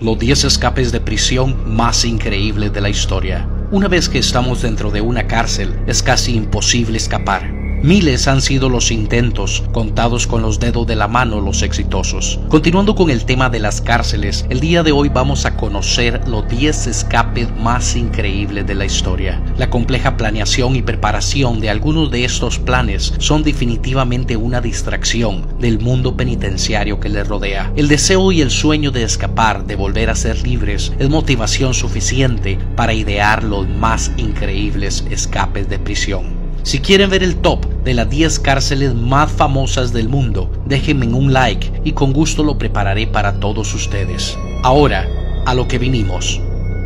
Los 10 escapes de prisión más increíbles de la historia. Una vez que estamos dentro de una cárcel, es casi imposible escapar. Miles han sido los intentos, contados con los dedos de la mano los exitosos. Continuando con el tema de las cárceles, el día de hoy vamos a conocer los 10 escapes más increíbles de la historia. La compleja planeación y preparación de algunos de estos planes son definitivamente una distracción del mundo penitenciario que les rodea. El deseo y el sueño de escapar, de volver a ser libres, es motivación suficiente para idear los más increíbles escapes de prisión. Si quieren ver el top de las 10 cárceles más famosas del mundo, déjenme un like y con gusto lo prepararé para todos ustedes. Ahora, a lo que vinimos.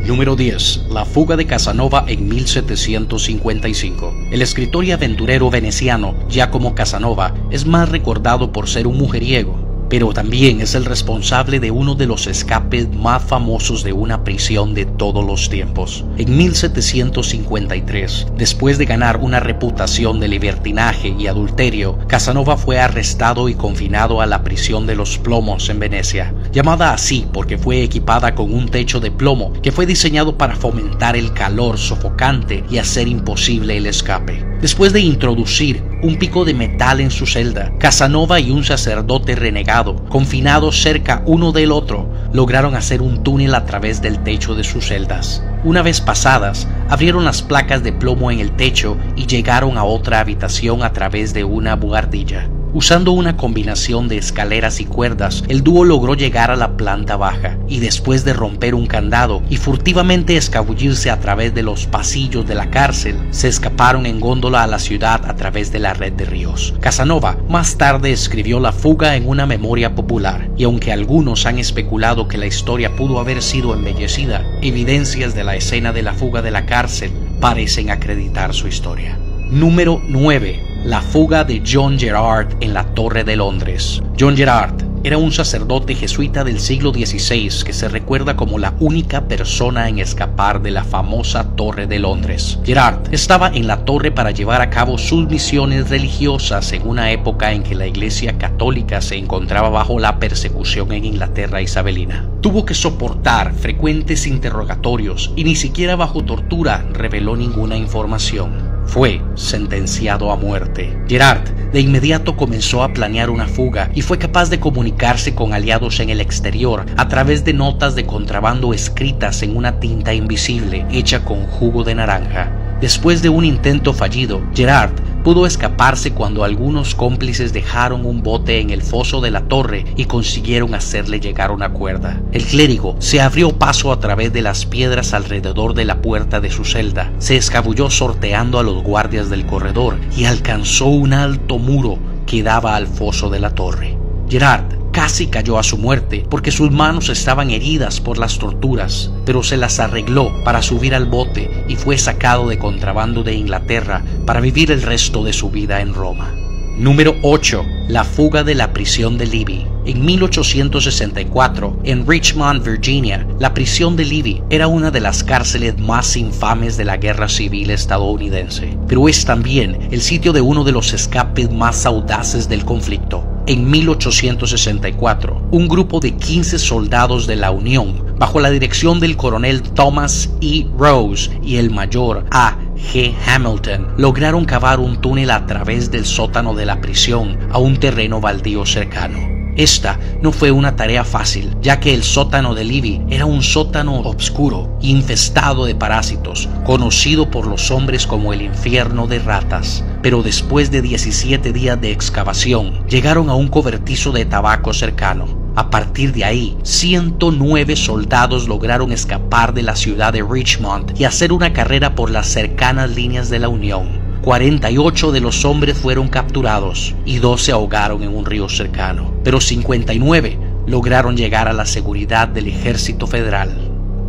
Número 10. La fuga de Casanova en 1755. El escritor y aventurero veneciano Giacomo Casanova es más recordado por ser un mujeriego, pero también es el responsable de uno de los escapes más famosos de una prisión de todos los tiempos. En 1753, después de ganar una reputación de libertinaje y adulterio, Casanova fue arrestado y confinado a la prisión de los Plomos en Venecia, llamada así porque fue equipada con un techo de plomo que fue diseñado para fomentar el calor sofocante y hacer imposible el escape. Después de introducir un pico de metal en su celda, Casanova y un sacerdote renegado, confinados cerca uno del otro, lograron hacer un túnel a través del techo de sus celdas. Una vez pasadas, abrieron las placas de plomo en el techo y llegaron a otra habitación a través de una buhardilla. Usando una combinación de escaleras y cuerdas, el dúo logró llegar a la planta baja y después de romper un candado y furtivamente escabullirse a través de los pasillos de la cárcel, se escaparon en góndola a la ciudad a través de la red de ríos. Casanova más tarde escribió la fuga en una memoria popular, y aunque algunos han especulado que la historia pudo haber sido embellecida, evidencias de la escena de la fuga de la cárcel parecen acreditar su historia. Número 9. La fuga de John Gerard en la Torre de Londres. John Gerard era un sacerdote jesuita del siglo XVI que se recuerda como la única persona en escapar de la famosa Torre de Londres. Gerard estaba en la torre para llevar a cabo sus misiones religiosas en una época en que la Iglesia Católica se encontraba bajo la persecución en Inglaterra isabelina. Tuvo que soportar frecuentes interrogatorios y ni siquiera bajo tortura reveló ninguna información. Fue sentenciado a muerte. Gerard de inmediato comenzó a planear una fuga y fue capaz de comunicarse con aliados en el exterior a través de notas de contrabando escritas en una tinta invisible hecha con jugo de naranja. Después de un intento fallido, Gerard pudo escaparse cuando algunos cómplices dejaron un bote en el foso de la torre y consiguieron hacerle llegar una cuerda. El clérigo se abrió paso a través de las piedras alrededor de la puerta de su celda, se escabulló sorteando a los guardias del corredor y alcanzó un alto muro que daba al foso de la torre. Gerard casi cayó a su muerte porque sus manos estaban heridas por las torturas, pero se las arregló para subir al bote y fue sacado de contrabando de Inglaterra para vivir el resto de su vida en Roma. Número 8. La fuga de la prisión de Libby. En 1864, en Richmond, Virginia, la prisión de Libby era una de las cárceles más infames de la Guerra Civil estadounidense, pero es también el sitio de uno de los escapes más audaces del conflicto. En 1864, un grupo de 15 soldados de la Unión, bajo la dirección del coronel Thomas E. Rose y el mayor A. G. Hamilton, lograron cavar un túnel a través del sótano de la prisión a un terreno baldío cercano. Esta no fue una tarea fácil, ya que el sótano de Libby era un sótano oscuro, infestado de parásitos, conocido por los hombres como el infierno de ratas. Pero después de 17 días de excavación, llegaron a un cobertizo de tabaco cercano. A partir de ahí, 109 soldados lograron escapar de la ciudad de Richmond y hacer una carrera por las cercanas líneas de la Unión. 48 de los hombres fueron capturados y 2 se ahogaron en un río cercano, pero 59 lograron llegar a la seguridad del ejército federal.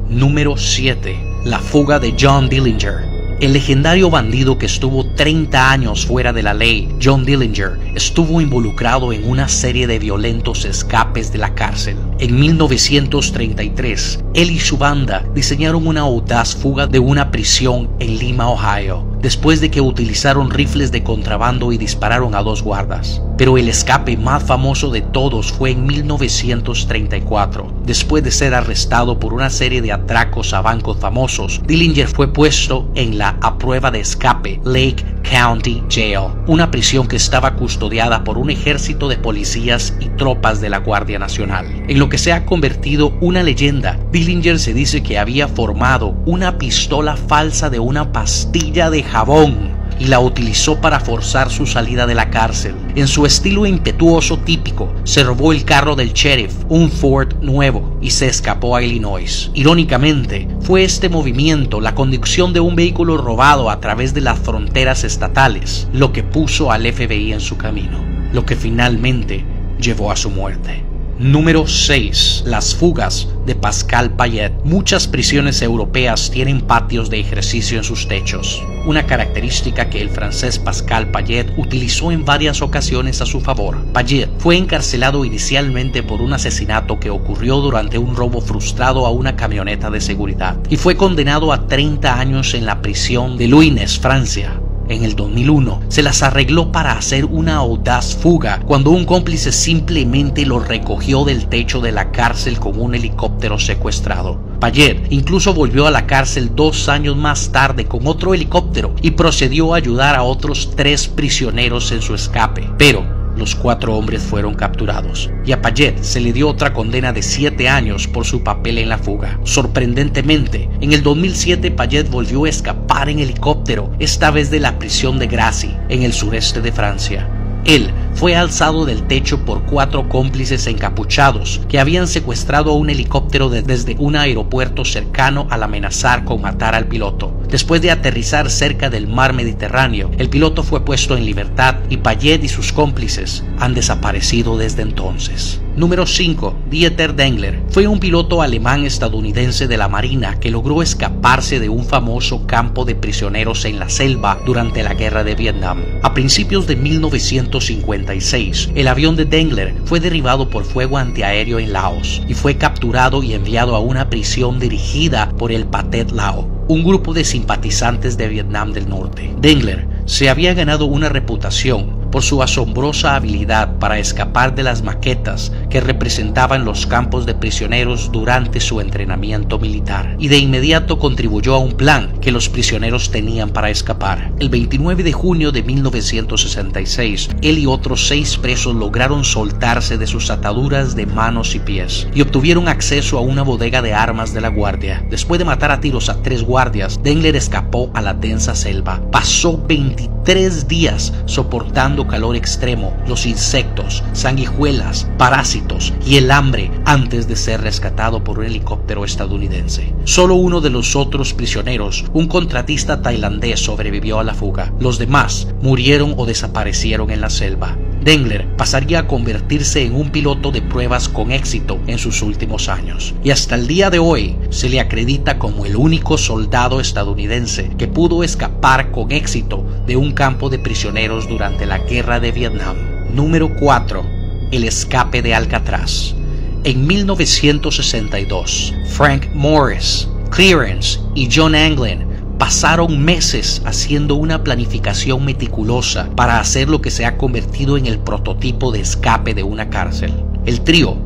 Número 7. La fuga de John Dillinger. El legendario bandido que estuvo 30 años fuera de la ley, John Dillinger, estuvo involucrado en una serie de violentos escapes de la cárcel. En 1933, él y su banda diseñaron una audaz fuga de una prisión en Lima, Ohio, después de que utilizaron rifles de contrabando y dispararon a 2 guardas. Pero el escape más famoso de todos fue en 1934. Después de ser arrestado por una serie de atracos a bancos famosos, Dillinger fue puesto en la a prueba de escape Lake County Jail, una prisión que estaba custodiada por un ejército de policías y tropas de la Guardia Nacional. En lo que se ha convertido una leyenda, Dillinger se dice que había formado una pistola falsa de una pastilla de jabón y la utilizó para forzar su salida de la cárcel. En su estilo impetuoso típico, se robó el carro del sheriff, un Ford nuevo, y se escapó a Illinois. Irónicamente, fue este movimiento, la conducción de un vehículo robado a través de las fronteras estatales, lo que puso al FBI en su camino, lo que finalmente llevó a su muerte. Número 6. Las fugas de Pascal Payet. Muchas prisiones europeas tienen patios de ejercicio en sus techos, una característica que el francés Pascal Payet utilizó en varias ocasiones a su favor. Payet fue encarcelado inicialmente por un asesinato que ocurrió durante un robo frustrado a una camioneta de seguridad y fue condenado a 30 años en la prisión de Luines, Francia. En el 2001 se las arregló para hacer una audaz fuga cuando un cómplice simplemente lo recogió del techo de la cárcel con un helicóptero secuestrado. Payet incluso volvió a la cárcel 2 años más tarde con otro helicóptero y procedió a ayudar a otros 3 prisioneros en su escape, pero los 4 hombres fueron capturados y a Payet se le dio otra condena de 7 años por su papel en la fuga. Sorprendentemente, en el 2007 Payet volvió a escapar en helicóptero, esta vez de la prisión de Gracie, en el sureste de Francia. Él fue alzado del techo por 4 cómplices encapuchados que habían secuestrado un helicóptero desde un aeropuerto cercano al amenazar con matar al piloto. Después de aterrizar cerca del mar Mediterráneo, el piloto fue puesto en libertad y Payet y sus cómplices han desaparecido desde entonces. Número 5. Dieter Dengler fue un piloto alemán-estadounidense de la Marina que logró escaparse de un famoso campo de prisioneros en la selva durante la Guerra de Vietnam. A principios de 1956, el avión de Dengler fue derribado por fuego antiaéreo en Laos y fue capturado y enviado a una prisión dirigida por el Pathet Lao, un grupo de simpatizantes de Vietnam del Norte. Dengler se había ganado una reputación por su asombrosa habilidad para escapar de las maquetas que representaban los campos de prisioneros durante su entrenamiento militar, y de inmediato contribuyó a un plan que los prisioneros tenían para escapar. El 29 de junio de 1966, él y otros 6 presos lograron soltarse de sus ataduras de manos y pies y obtuvieron acceso a una bodega de armas de la guardia. Después de matar a tiros a 3 guardias, Dengler escapó a la densa selva. Pasó 23 días soportando calor extremo, los insectos, sanguijuelas, parásitos y el hambre antes de ser rescatado por un helicóptero estadounidense. Solo uno de los otros prisioneros, un contratista tailandés, sobrevivió a la fuga. Los demás murieron o desaparecieron en la selva. Dengler pasaría a convertirse en un piloto de pruebas con éxito en sus últimos años, y hasta el día de hoy se le acredita como el único soldado estadounidense que pudo escapar con éxito de un campo de prisioneros durante la Guerra de Vietnam. Número 4. El escape de Alcatraz. En 1962, Frank Morris, Clarence y John Anglin pasaron meses haciendo una planificación meticulosa para hacer lo que se ha convertido en el prototipo de escape de una cárcel. El trío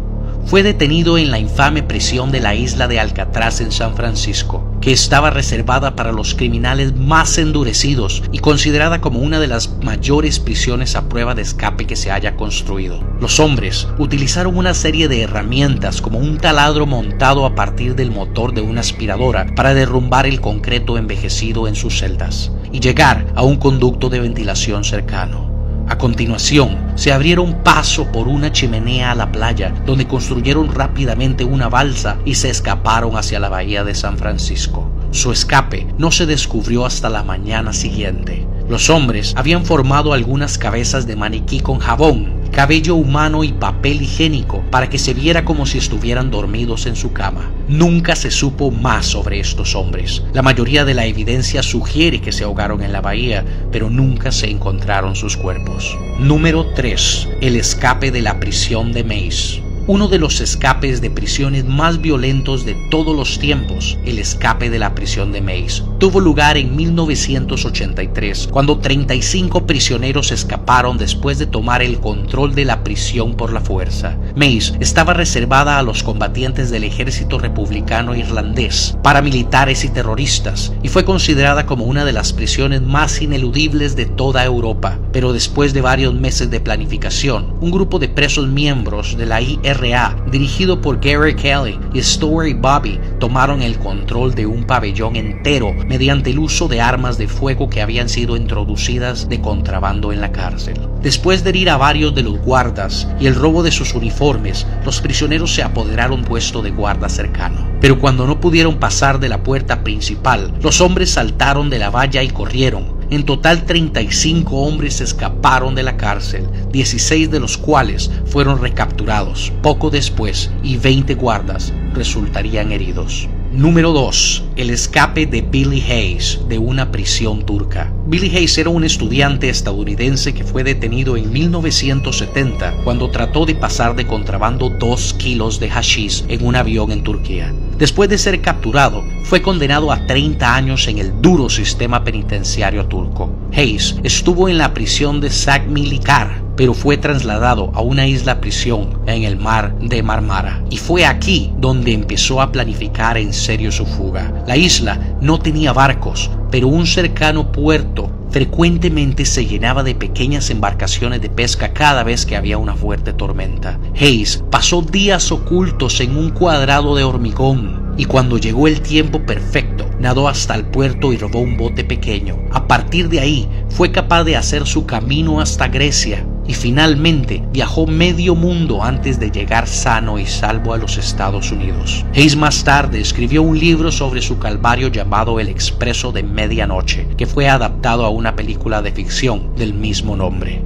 fue detenido en la infame prisión de la isla de Alcatraz en San Francisco, que estaba reservada para los criminales más endurecidos y considerada como una de las mayores prisiones a prueba de escape que se haya construido. Los hombres utilizaron una serie de herramientas como un taladro montado a partir del motor de una aspiradora para derrumbar el concreto envejecido en sus celdas y llegar a un conducto de ventilación cercano. A continuación, se abrieron paso por una chimenea a la playa, donde construyeron rápidamente una balsa y se escaparon hacia la bahía de San Francisco. Su escape no se descubrió hasta la mañana siguiente. Los hombres habían formado algunas cabezas de maniquí con jabón, cabello humano y papel higiénico para que se viera como si estuvieran dormidos en su cama. Nunca se supo más sobre estos hombres. La mayoría de la evidencia sugiere que se ahogaron en la bahía, pero nunca se encontraron sus cuerpos. Número 3. El escape de la prisión de Maze. Uno de los escapes de prisiones más violentos de todos los tiempos, el escape de la prisión de Maze. tuvo lugar en 1983, cuando 35 prisioneros escaparon después de tomar el control de la prisión por la fuerza. Maze estaba reservada a los combatientes del ejército republicano irlandés, paramilitares y terroristas, y fue considerada como una de las prisiones más ineludibles de toda Europa. Pero después de varios meses de planificación, un grupo de presos miembros de la IRA, dirigido por Gary Kelly y Story Bobby, tomaron el control de un pabellón entero mediante el uso de armas de fuego que habían sido introducidas de contrabando en la cárcel. Después de herir a varios de los guardas y el robo de sus uniformes, los prisioneros se apoderaron puesto de guarda cercano. Pero cuando no pudieron pasar de la puerta principal, los hombres saltaron de la valla y corrieron. En total 35 hombres escaparon de la cárcel, 16 de los cuales fueron recapturados poco después y 20 guardas resultarían heridos. Número 2. El escape de Billy Hayes de una prisión turca. Billy Hayes era un estudiante estadounidense que fue detenido en 1970 cuando trató de pasar de contrabando 2 kilos de hashish en un avión en Turquía. Después de ser capturado, fue condenado a 30 años en el duro sistema penitenciario turco. Hayes estuvo en la prisión de Sakmilikar, pero fue trasladado a una isla prisión en el mar de Marmara, y fue aquí donde empezó a planificar en serio su fuga. La isla no tenía barcos, pero un cercano puerto frecuentemente se llenaba de pequeñas embarcaciones de pesca cada vez que había una fuerte tormenta. Hayes pasó días ocultos en un cuadrado de hormigón, y cuando llegó el tiempo perfecto, nadó hasta el puerto y robó un bote pequeño. A partir de ahí, fue capaz de hacer su camino hasta Grecia, y finalmente viajó medio mundo antes de llegar sano y salvo a los Estados Unidos. Hayes más tarde escribió un libro sobre su calvario llamado El Expreso de Medianoche, que fue adaptado a una película de ficción del mismo nombre.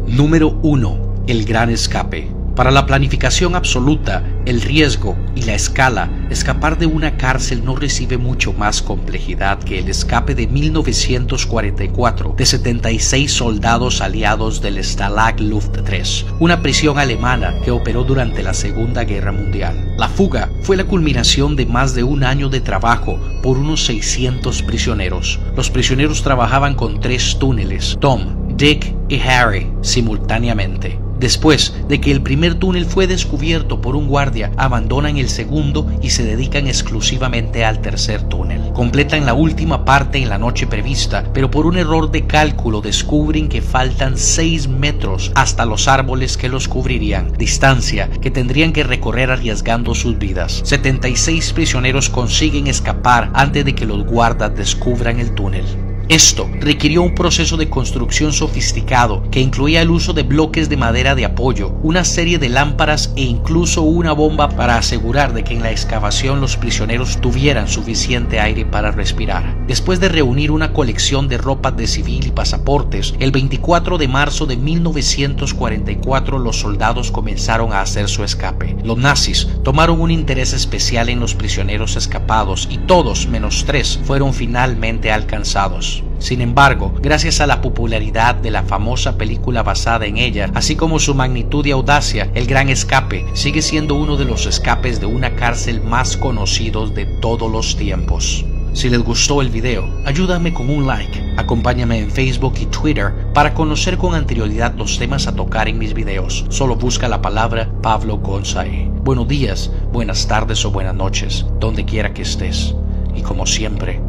Número 1. El gran escape. Para la planificación absoluta, el riesgo y la escala, escapar de una cárcel no recibe mucho más complejidad que el escape de 1944 de 76 soldados aliados del Stalag Luft III, una prisión alemana que operó durante la Segunda Guerra Mundial. La fuga fue la culminación de más de un año de trabajo por unos 600 prisioneros. Los prisioneros trabajaban con 3 túneles, Tom, Dick y Harry, simultáneamente. Después de que el primer túnel fue descubierto por un guardia, abandonan el segundo y se dedican exclusivamente al tercer túnel. Completan la última parte en la noche prevista, pero por un error de cálculo descubren que faltan 6 metros hasta los árboles que los cubrirían, distancia que tendrían que recorrer arriesgando sus vidas. 76 prisioneros consiguen escapar antes de que los guardas descubran el túnel. Esto requirió un proceso de construcción sofisticado que incluía el uso de bloques de madera de apoyo, una serie de lámparas e incluso una bomba para asegurar de que en la excavación los prisioneros tuvieran suficiente aire para respirar. Después de reunir una colección de ropas de civil y pasaportes, el 24 de marzo de 1944 los soldados comenzaron a hacer su escape. Los nazis tomaron un interés especial en los prisioneros escapados y todos menos 3 fueron finalmente alcanzados. Sin embargo, gracias a la popularidad de la famosa película basada en ella, así como su magnitud y audacia, el Gran Escape sigue siendo uno de los escapes de una cárcel más conocidos de todos los tiempos. Si les gustó el video, ayúdame con un like, acompáñame en Facebook y Twitter para conocer con anterioridad los temas a tocar en mis videos. Solo busca la palabra Pablo González. Buenos días, buenas tardes o buenas noches, donde quiera que estés. Y como siempre,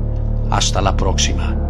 hasta la próxima.